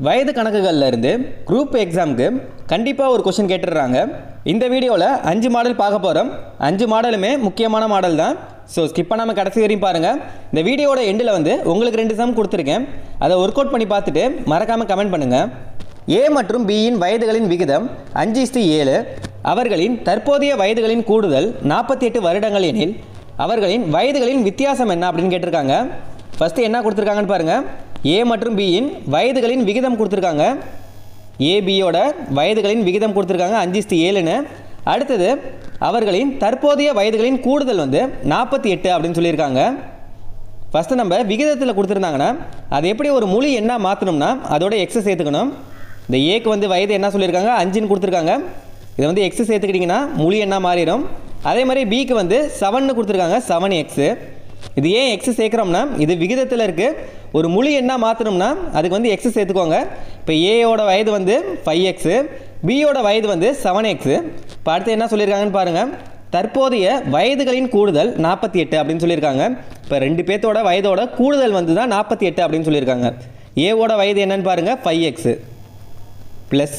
வயது கணக்குகளில் இருந்து குரூப் எக்ஸாமுக்கு கண்டிப்பாக ஒரு கொஷின் கேட்டுடுறாங்க. இந்த வீடியோவில் 5 மாடல் பார்க்க போகிறோம். 5 மாடலுமே முக்கியமான மாடல் தான். ஸோ ஸ்கிப் பண்ணாமல் கடைசி வரையும் பாருங்கள். இந்த வீடியோட எண்டில் உங்களுக்கு 2 சம் கொடுத்துருக்கேன். அதை ஒர்க் அவுட் பண்ணி பார்த்துட்டு மறக்காமல் கமெண்ட் பண்ணுங்கள். ஏ மற்றும் பியின் வயதுகளின் விகிதம் 5:7. அவர்களின் தற்போதைய வயதுகளின் கூடுதல் 48 வருடங்கள் எனில் அவர்களின் வயதுகளின் வித்தியாசம் என்ன அப்படின்னு கேட்டிருக்காங்க. ஃபஸ்ட்டு என்ன கொடுத்துருக்காங்கன்னு பாருங்கள். ஏ மற்றும் பியின் வயதுகளின் விகிதம் கொடுத்துருக்காங்க. ஏபியோட வயதுகளின் விகிதம் கொடுத்துருக்காங்க 5:7ன்னு. அடுத்தது அவர்களின் தற்போதைய வயதுகளின் கூடுதல் 48 அப்படின்னு சொல்லியிருக்காங்க. ஃபஸ்ட்டு நம்ம விகிதத்தில் கொடுத்துருந்தாங்கன்னா அது எப்படி ஒரு முழு எண்ணா மாற்றணும்னா அதோட எக்ஸை சேர்த்துக்கணும். இந்த ஏக்கு வயது என்ன சொல்லியிருக்காங்க 5ன்னு கொடுத்துருக்காங்க. இதை எக்ஸு சேர்த்துக்கிட்டிங்கன்னா முழு எண்ணா மாறிடும். அதே மாதிரி பிக்கு 7ன்னு கொடுத்துருக்காங்க 7x. இது ஏன் எக்ஸ் சேர்க்குறோம்னா இது விகிதத்தில் இருக்குது. ஒரு முழு எண்ணா மாற்றணும்னா அதுக்கு எக்ஸ் சேர்த்துக்கோங்க. இப்போ ஏயோட வயது 5x, பியோட வயது 7x. இப்போ அடுத்து என்ன சொல்லியிருக்காங்கன்னு பாருங்கள். தற்போதைய வயதுகளின் கூடுதல் 48 அப்படின்னு சொல்லியிருக்காங்க. இப்போ 2 பேர்த்தோட வயதோட கூடுதல் தான் 48 அப்படின்னு சொல்லியிருக்காங்க. ஏவோட வயது என்னன்னு பாருங்கள் 5x ப்ளஸ்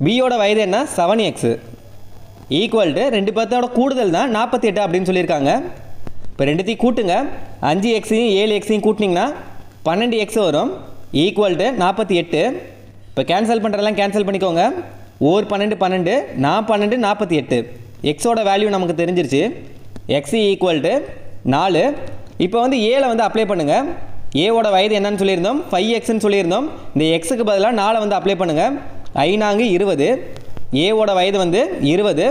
பியோட வயது என்ன 7x ஈக்குவல் டு 2 பேர்த்தோட கூடுதல் தான் 48 அப்படின்னு சொல்லியிருக்காங்க. இப்போ 2த்தையும் கூட்டுங்க. 5xையும் 7xையும் கூட்டினீங்கன்னா 12x வரும் ஈக்குவல் டு 48. இப்போ கேன்சல் பண்ணுறதெல்லாம் கேன்சல் பண்ணிக்கோங்க. ஓர் 12 12, நான் 12 48. எக்ஸோட வேல்யூ நமக்கு தெரிஞ்சிருச்சு. X equal to 4. இப்போ ஏல அப்ளை பண்ணுங்கள். ஏவோட வயது என்னன்னு சொல்லியிருந்தோம் 5xன்னு சொல்லியிருந்தோம். இந்த எக்ஸுக்கு பதிலாக 4 அப்ளை பண்ணுங்கள். 5 20. ஏவோட வயது 20.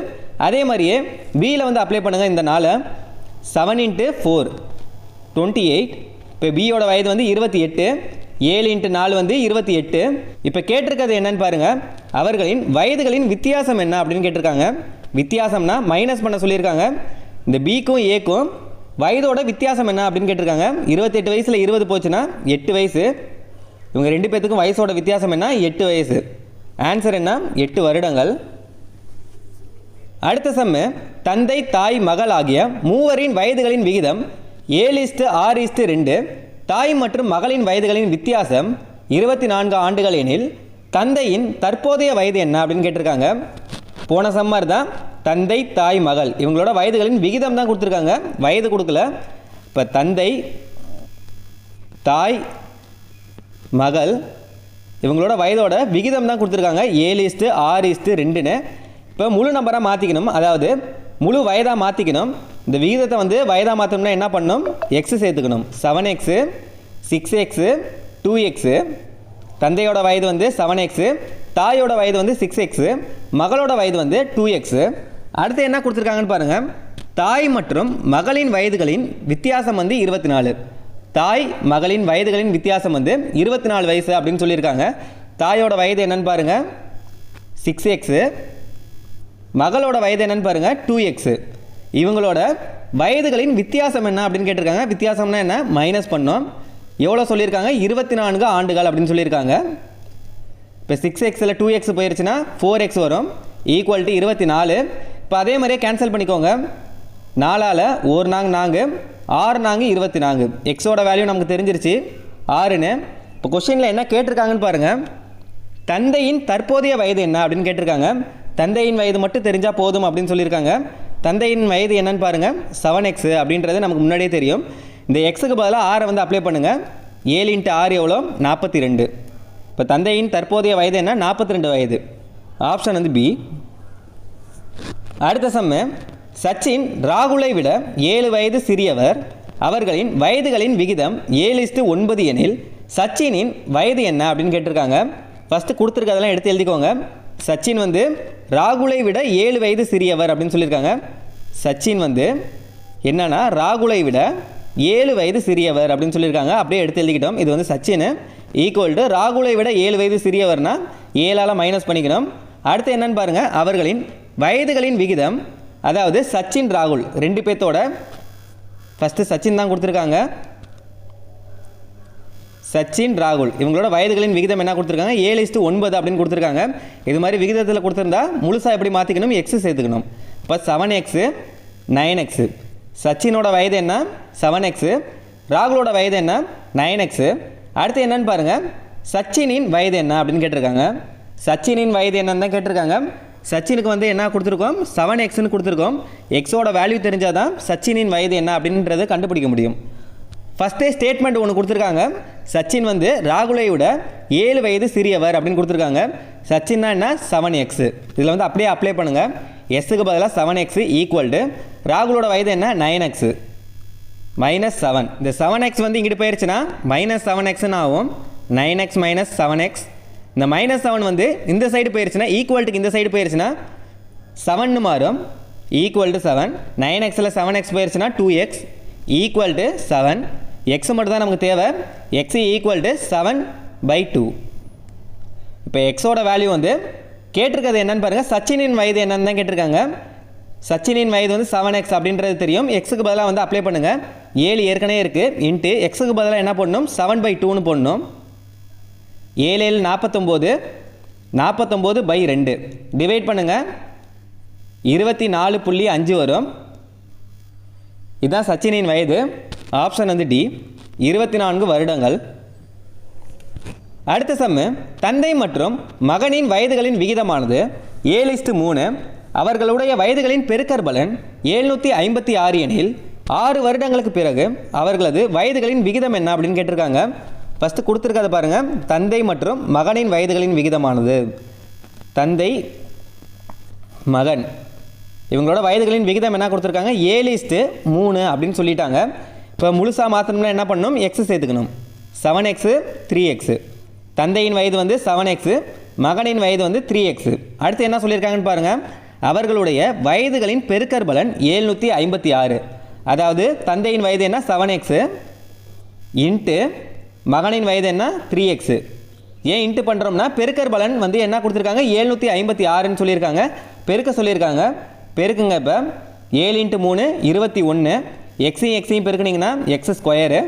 அதே மாதிரியே பியில் அப்ளை பண்ணுங்கள். இந்த 4 7 × 4 28. இப்போ பியோட வயது 28. 7 × 4 28. இப்போ கேட்டிருக்கிறது என்னன்னு பாருங்கள். அவர்களின் வயதுகளின் வித்தியாசம் என்ன அப்படின்னு கேட்டிருக்காங்க. வித்தியாசம்னா மைனஸ் பண்ண சொல்லியிருக்காங்க. இந்த பிக்கும் ஏக்கும் வயதோட வித்தியாசம் என்ன அப்படின்னு கேட்டிருக்காங்க. 28 வயசில் 20 போச்சுன்னா 8 வயசு. இவங்க 2 பேர்த்துக்கும் வயசோட வித்தியாசம் என்ன 8 வயசு. ஆன்சர் என்ன 8 வருடங்கள். அடுத்த சம்மு தந்தை தாய் மகள் ஆகிய மூவரின் வயதுகளின் விகிதம் 7:6:2. தாய் மற்றும் மகளின் வயதுகளின் வித்தியாசம் 24 ஆண்டுகள் எனில் தந்தையின் தற்போதைய வயது என்ன அப்படின்னு கேட்டிருக்காங்க. போன சம்மர் தான் தந்தை தாய் மகள் இவங்களோட வயதுகளின் விகிதம் தான் கொடுத்துருக்காங்க, வயது கொடுக்கல. இப்போ தந்தை தாய் மகள் இவங்களோட வயதோட விகிதம் தான் கொடுத்துருக்காங்க 7:6:2ன்னு. இப்போ முழு நம்பராக மாற்றிக்கணும், அதாவது முழு வயதாக மாற்றிக்கணும். இந்த விகிதத்தை வயதாக மாற்றணும்னா என்ன பண்ணணும், எக்ஸ் சேர்த்துக்கணும். 7x, 6x, 2x. தந்தையோட வயது 7x, தாயோட வயது 6x, மகளோட வயது 2x. அடுத்து என்ன கொடுத்துருக்காங்கன்னு பாருங்கள். தாய் மற்றும் மகளின் வயதுகளின் வித்தியாசம் 24. தாய் மகளின் வயதுகளின் வித்தியாசம் 24 வயசு அப்படின்னு சொல்லியிருக்காங்க. தாயோட வயது என்னன்னு பாருங்கள் 6x, மகளோட வயது என்னன்னு பாருங்கள் 2x. இவங்களோட வயதுகளின் வித்தியாசம் என்ன அப்படின்னு கேட்டிருக்காங்க. வித்தியாசம்னா என்ன மைனஸ் பண்ணோம். எவ்வளோ சொல்லியிருக்காங்க 24 ஆண்டுகள் அப்படின்னு சொல்லியிருக்காங்க. இப்போ 6xல் 2x போயிடுச்சுன்னா 4x வரும் ஈக்குவல் டு 24. இப்போ அதே மாதிரியே கேன்சல் பண்ணிக்கோங்க. 4ஆல் 1 4 4, 6 4 24. எக்ஸோட வேல்யூ நமக்கு தெரிஞ்சிருச்சு 6ன்னு. இப்போ கொஸ்டினில் என்ன கேட்டிருக்காங்கன்னு பாருங்கள். தந்தையின் தற்போதைய வயது என்ன அப்படின்னு கேட்டிருக்காங்க. தந்தையின் வயது மட்டும் தெரிஞ்சால் போதும் அப்படின்னு சொல்லியிருக்காங்க. தந்தையின் வயது என்னன்னு பாருங்கள் 7x அப்படின்றது நமக்கு முன்னாடியே தெரியும். இந்த எக்ஸுக்கு பதிலாக 6 அப்ளை பண்ணுங்கள். 7 × 6 எவ்வளோ 42. இப்போ தந்தையின் தற்போதைய வயது என்ன 42 வயது. Option B. அடுத்த சம்மு சச்சின் ராகுலை விட 7 வயது சிறியவர். அவர்களின் வயதுகளின் விகிதம் 7:9 எனில் சச்சினின் வயது என்ன அப்படின்னு கேட்டிருக்காங்க. ஃபஸ்ட்டு கொடுத்துருக்கதெல்லாம் எடுத்து எழுதிக்கோங்க. சச்சின் ராகுலை விட 7 வயது சிறியவர் அப்படின்னு சொல்லியிருக்காங்க. சச்சின் என்னன்னா ராகுலை விட 7 வயது சிறியவர் அப்படின்னு சொல்லியிருக்காங்க. அப்படியே எடுத்து எழுதிக்கிட்டோம். இது சச்சின் ஈக்குவல் டு ராகுலை விட 7 வயது சிறியவர்னா 7ஆல் மைனஸ் பண்ணிக்கணும். அடுத்து என்னன்னு பாருங்கள். அவர்களின் வயதுகளின் விகிதம், அதாவது சச்சின் ராகுல் 2 பேர்த்தோட ஃபஸ்ட்டு சச்சின் தான் கொடுத்துருக்காங்க. சச்சின் ராகுல் இவங்களோட வயதுகளின் விகிதம் என்ன கொடுத்துருக்காங்க 7:9 அப்படின்னு கொடுத்துருக்காங்க. இது மாதிரி விகிதத்தில் கொடுத்துருந்தா முழுசாக எப்படி மாற்றிக்கணும் எக்ஸ் சேர்த்துக்கணும். இப்போ 7x, 9x. சச்சினோட வயது என்ன 7x, ராகுலோட வயது என்ன 9x. அடுத்து என்னன்னு பாருங்கள். சச்சினின் வயது என்ன அப்படின்னு கேட்டிருக்காங்க. சச்சினின் வயது என்னன்னு தான் கேட்டிருக்காங்க. சச்சினுக்கு வந்து என்ன கொடுத்துருக்கோம், 7xன்னு கொடுத்துருக்கோம். எக்ஸோட வேல்யூ தெரிஞ்சால் தான் சச்சினின் வயது என்ன அப்படின்றத கண்டுபிடிக்க முடியும். ஃபஸ்ட்டே ஸ்டேட்மெண்ட் ஒன்று கொடுத்துருக்காங்க. சச்சின் வந்து ராகுலை விட 7 வயது சிறியவர் அப்படின்னு கொடுத்துருக்காங்க. சச்சின்னா என்ன, 7x. இதில் வந்து அப்படியே அப்ளை பண்ணுங்கள். எஸ்ஸுக்கு பதிலாக 7x ஈக்குவல் டு ராகுலோட வயது என்ன, 9x மைனஸ் 7. இந்த 7x வந்து இங்கிட்டு போயிடுச்சுன்னா -7xன்னு ஆகும். 9x minus 7x. இந்த -7 வந்து இந்த சைடு போயிடுச்சுன்னா ஈக்குவல்ட்டுக்கு இந்த சைடு போயிடுச்சுன்னா 7ன்னு மாறும். Equal to 7. 9xல் 7x போயிடுச்சுன்னா 2x ஈக்குவல் டு 7. எக்ஸ் மட்டும் தான் நமக்கு தேவை. X equal to 7/2. இப்போ எக்ஸோட வேல்யூ வந்து கேட்டிருக்கிறது என்னன்னு பாருங்கள். சச்சினின் வயது என்னன்னு தான் கேட்டிருக்காங்க. சச்சினின் வயது வந்து 7x அப்படின்றது தெரியும். எக்ஸுக்கு பதிலாக வந்து அப்ளை பண்ணுங்கள். 7 ஏற்கனவே இருக்குது. இன்ட்டு எக்ஸுக்கு பதிலாக என்ன பண்ணணும், 7/2ன்னு போடணும். 7 7 49. 49/2 டிவைட் பண்ணுங்கள். 24.5 வரும். இதுதான் சச்சினின் வயது. ஆப்ஷன் வந்து டி, 24 வருடங்கள். அடுத்த சம்மு, தந்தை மற்றும் மகனின் வயதுகளின் விகிதமானது 7:3. அவர்களுடைய வயதுகளின் பெருக்கற்பலன் 756 எனில் 6 வருடங்களுக்கு பிறகு அவர்களது வயதுகளின் விகிதம் என்ன அப்படின்னு கேட்டிருக்காங்க. ஃபஸ்ட்டு கொடுத்துருக்கதை பாருங்கள். தந்தை மற்றும் மகனின் வயதுகளின் விகிதமானது, தந்தை மகன் இவங்களோட வயதுகளின் விகிதம் என்ன கொடுத்துருக்காங்க, 7:3 அப்படின்னு சொல்லிட்டாங்க. இப்போ முழுசாக மாற்றணும்னா என்ன பண்ணணும், எக்ஸ் சேர்த்துக்கணும். 7x 3x. தந்தையின் வயது வந்து 7x, மகனின் வயது வந்து 3x. அடுத்து என்ன சொல்லியிருக்காங்கன்னு பாருங்கள். அவர்களுடைய வயதுகளின் பெருக்கற்பலன் 756. அதாவது தந்தையின் வயது என்ன, 7x இன்ட்டு மகனின் வயது என்ன, 3x. ஏன் இன்ட்டு பண்ணுறோம்னா பெருக்கற்பலன் வந்து என்ன கொடுத்துருக்காங்க, 756ன்னு சொல்லியிருக்காங்க. பெருக்க சொல்லியிருக்காங்க. பெருக்குங்க. இப்போ 7 × 3 21. எக்ஸையும் பெருக்குனிங்கன்னா எக்ஸ் ஸ்கொயரு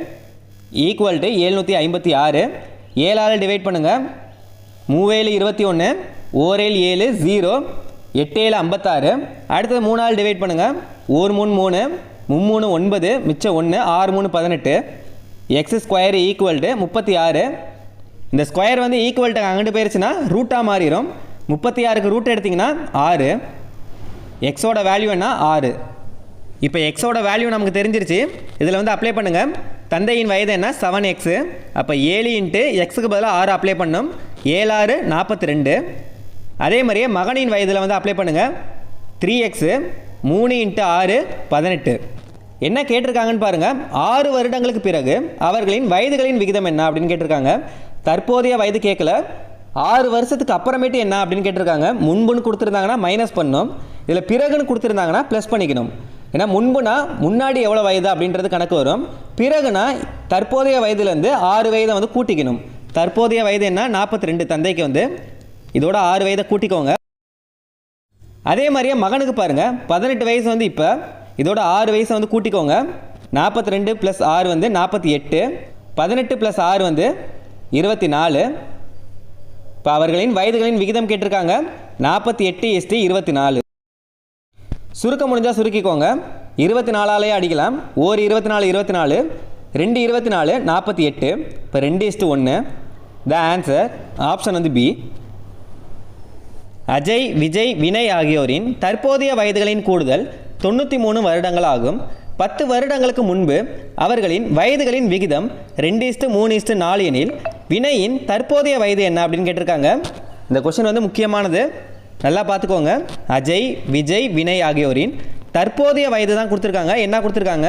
ஈக்குவல் டு 756. 7ஆல் டிவைட் பண்ணுங்கள். 3 7 21. 1 7 0. 8 7 56. அடுத்தது 3ஆல் டிவைட் பண்ணுங்கள். 1 3 3 3 9 மிச்சம் 1 6 3 18. X square equal to 36. இந்த ஸ்கொயர் வந்து ஈக்குவல்ட்டு அங்கிட்டு போயிடுச்சுன்னா ரூட்டாக மாறிடும். 36க்கு ரூட் எடுத்திங்கன்னா 6. எக்ஸோட வேல்யூ என்ன, 6. இப்போ எக்ஸோட வேல்யூ நமக்கு தெரிஞ்சிருச்சு. இதில் வந்து அப்ளை பண்ணுங்கள். தந்தையின் வயது என்ன, 7x. அப்போ 7 இன்ட்டு எக்ஸுக்கு பதிலாக 6 அப்ளை பண்ணணும். 7 6 42. அதே மாதிரியே மகனின் வயதில் வந்து அப்ளை பண்ணுங்கள். 3x 3 × 6 18. என்ன கேட்டிருக்காங்கன்னு பாருங்கள். 6 வருடங்களுக்கு பிறகு அவர்களின் வயதுகளின் விகிதம் என்ன அப்படின்னு கேட்டிருக்காங்க. தற்போதைய வயது கேட்கல. 6 வருஷத்துக்கு அப்புறமேட்டு என்ன அப்படின்னு கேட்டிருக்காங்க. முன்புன்னு கொடுத்துருந்தாங்கன்னா மைனஸ் பண்ணணும். இதில் பிறகுன்னு கொடுத்துருந்தாங்கன்னா ப்ளஸ் பண்ணிக்கணும். ஏன்னா முன்புனா முன்னாடி எவ்வளோ வயது அப்படின்றது கணக்கு வரும். பிறகுனா தற்போதைய வயதுலேருந்து 6 வயதை வந்து கூட்டிக்கணும். தற்போதைய வயது என்ன, 42. தந்தைக்கு வந்து இதோட 6 வயதை கூட்டிக்கோங்க. அதே மாதிரியே மகனுக்கு பாருங்கள். 18 வயசு வந்து இப்போ இதோட 6 வயசை வந்து கூட்டிக்கோங்க. 42 + 6 வந்து 48. 18 + 6 வந்து 24. இப்போ அவர்களின் வயதுகளின் விகிதம் கேட்டிருக்காங்க. 48:24. சுருக்க முடிஞ்சால் சுருக்கிக்கோங்க. 24ஆலேயே அடிக்கலாம். 1 24 24. 2 24 48. இப்போ 2:1. த ஆன்சர் ஆப்ஷன் வந்து பி. அஜய், விஜய், வினய் ஆகியோரின் தற்போதைய வயதுகளின் கூடுதல் 93 வருடங்கள் ஆகும். 10 வருடங்களுக்கு முன்பு அவர்களின் வயதுகளின் விகிதம் 2:3:4 எனில் வினயின் தற்போதைய வயது என்ன அப்படின்னு கேட்டிருக்காங்க. இந்த கொஸ்டின் வந்து முக்கியமானது, நல்லா பார்த்துக்கோங்க. அஜய், விஜய், வினய் ஆகியோரின் தற்போதைய வயது தான் கொடுத்துருக்காங்க. என்ன கொடுத்துருக்காங்க,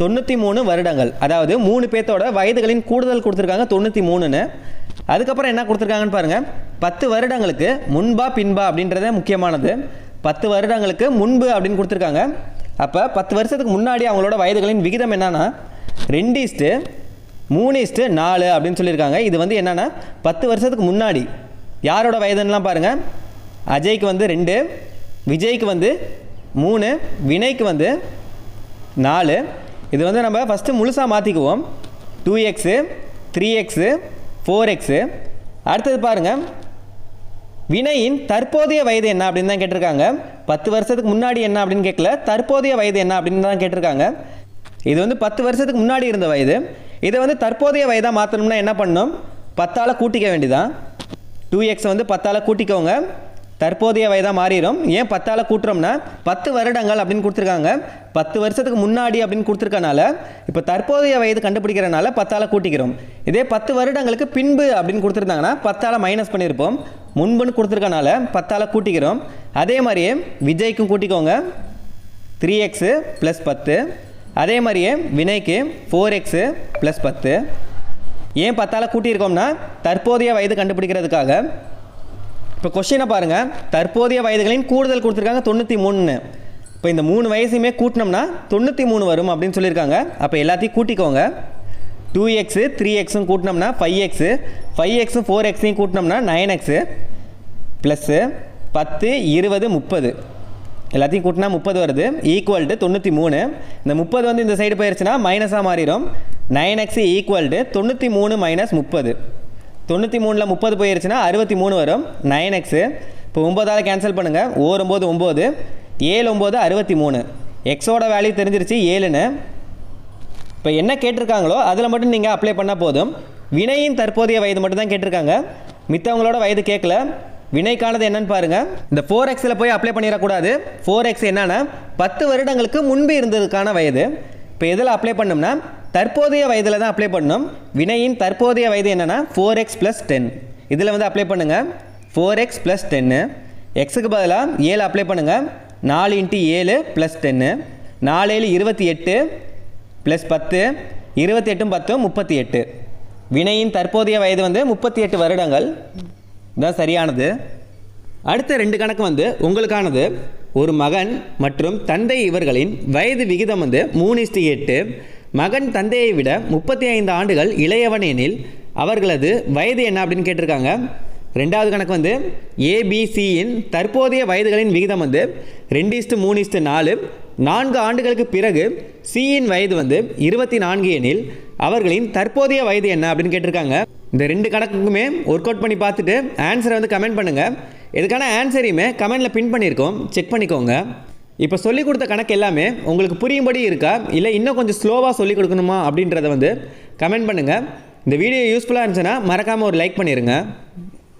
93 வருடங்கள். அதாவது 3 பேர்த்தோட வயதுகளின் கூடுதல் கொடுத்துருக்காங்க 93ன்னு. அதுக்கப்புறம் என்ன கொடுத்துருக்காங்கன்னு பாருங்கள். 10 வருடங்களுக்கு முன்பா பின்பா அப்படின்றத முக்கியமானது. 10 வருடங்களுக்கு முன்பு அப்படின்னு கொடுத்துருக்காங்க. அப்போ 10 வருஷத்துக்கு முன்னாடி அவங்களோட வயதுகளின் விகிதம் என்னன்னா 2:3:4 அப்படின்னு சொல்லியிருக்காங்க. இது வந்து என்னென்னா 10 வருஷத்துக்கு முன்னாடி யாரோட வயதுன்னெலாம் பாருங்கள். அஜய்க்கு வந்து 2, விஜய்க்கு வந்து 3, வினய்க்கு வந்து 4. இது வந்து நம்ம ஃபஸ்ட்டு முழுசாக மாற்றிக்குவோம். 2x 3x 4x. அடுத்தது பாருங்கள். வினயின் தற்போதைய வயது என்ன அப்படின்னு தான் கேட்டிருக்காங்க. 10 வருஷத்துக்கு முன்னாடி என்ன அப்படின்னு கேட்கல, தற்போதைய வயது என்ன அப்படின்னு தான் கேட்டிருக்காங்க. இது வந்து 10 வருஷத்துக்கு முன்னாடி இருந்த வயது. இதை வந்து தற்போதைய வயதாக மாற்றணும்னா என்ன பண்ணணும், 10ஆல் கூட்டிக்க வேண்டியதான். 2x வந்து 10ஆல் கூட்டிக்கோங்க, தற்போதைய வயதாக மாறிடும். ஏன் 10ஆல் கூட்டுறோம்னா 10 வருடங்கள் அப்படின்னு கொடுத்துருக்காங்க. 10 வருஷத்துக்கு முன்னாடி அப்படின்னு கொடுத்துருக்கனால இப்போ தற்போதைய வயது கண்டுபிடிக்கிறனால 10ஆல் கூட்டிக்கிறோம். இதே 10 வருடங்களுக்கு பின்பு அப்படின்னு கொடுத்துருந்தாங்கன்னா 10ஆல் மைனஸ் பண்ணியிருப்போம். முன்புன்னு கொடுத்துருக்கனால 10ஆல் கூட்டிக்கிறோம். அதே மாதிரியே விஜய்க்கும் கூட்டிக்கோங்க, 3x + 10. அதே மாதிரியே வினைக்கு 4x + 10. ஏன் 10ஆல் கூட்டியிருக்கோம்னா தற்போதைய வயது கண்டுபிடிக்கிறதுக்காக. இப்போ கொஸ்டினை பாருங்கள், தற்போதைய வயதுகளின் கூடுதல் கொடுத்துருக்காங்க 93. இப்போ இந்த 3 வயசுமே கூட்டினோம்னா 93 வரும் அப்படின்னு சொல்லியிருக்காங்க. அப்போ எல்லாத்தையும் கூட்டிக்கோங்க. 2x 3xம் கூட்டினோம்னா 5x, 5xம் 4xையும் கூட்டினோம்னா 9x plus 10 20 30. எல்லாத்தையும் கூட்டினா 30 வருது, ஈக்குவல் டு 93. இந்த 30 வந்து இந்த சைடு போயிடுச்சுன்னா மைனஸாக மாறிடும். 9x equal to 93 - 30. 93ல் 30 போயிடுச்சுன்னா 63 வரும். 9x இப்போ 9ஆல் கேன்சல் பண்ணுங்கள். 9 9 7 9 63. எக்ஸோட வேல்யூ தெரிஞ்சிருச்சு 7ன்னு. இப்போ என்ன கேட்டிருக்காங்களோ அதில் மட்டும் நீங்கள் அப்ளை பண்ணால் போதும். வினையின் தற்போதைய வயது மட்டும் தான் கேட்டிருக்காங்க, மித்தவங்களோட வயது கேட்கல. வினைக்கானது என்னன்னு பாருங்கள். இந்த 4xல் போய் அப்ளை பண்ணிடக்கூடாது. 4x என்னன்னா 10 வருடங்களுக்கு முன்பு இருந்ததுக்கான வயது. இப்போ எதில் அப்ளை பண்ணோம்னா தற்போதைய வயதில் தான் அப்ளை பண்ணணும். வினையின் தற்போதைய வயது என்னென்னா 4x + 10. இதில் வந்து அப்ளை பண்ணுங்கள் 4x + 10. எக்ஸுக்கு பதிலாக 7 அப்ளை பண்ணுங்கள். 4 × 7 + 10. 4 7 28 + 10. 28 10 38. வினையின் தற்போதைய வயது வந்து 38 வருடங்கள் தான் சரியானது. அடுத்த 2 கணக்கு வந்து உங்களுக்கானது. ஒரு மகன் மற்றும் தந்தை இவர்களின் வயது விகிதம் வந்து 3:8. மகன் தந்தையை விட 35 ஆண்டுகள் இளையவன் எனில் அவர்களது வயது என்ன அப்படின்னு கேட்டிருக்காங்க. 2வது கணக்கு வந்து ஏபிசியின் தற்போதைய வயதுகளின் விகிதம் வந்து 2:3:4. 4 ஆண்டுகளுக்கு பிறகு சியின் வயது வந்து 24 எனில் அவர்களின் தற்போதைய வயது என்ன அப்படின்னு கேட்டிருக்காங்க. இந்த 2 கணக்குக்குமே ஒர்க் அவுட் பண்ணி பார்த்துட்டு ஆன்சரை வந்து கமெண்ட் பண்ணுங்கள். இதுக்கான ஆன்சரையுமே கமெண்டில் பின் பண்ணியிருக்கோம், செக் பண்ணிக்கோங்க. இப்போ சொல்லிக் கொடுத்த கணக்கு எல்லாமே உங்களுக்கு புரியும்படி இருக்கா, இல்லை இன்னும் கொஞ்சம் ஸ்லோவாக சொல்லிக் கொடுக்கணுமா அப்படின்றத வந்து கமெண்ட் பண்ணுங்கள். இந்த வீடியோ யூஸ்ஃபுல்லாக இருந்துச்சுன்னா மறக்காமல் ஒரு லைக் பண்ணிடுங்க.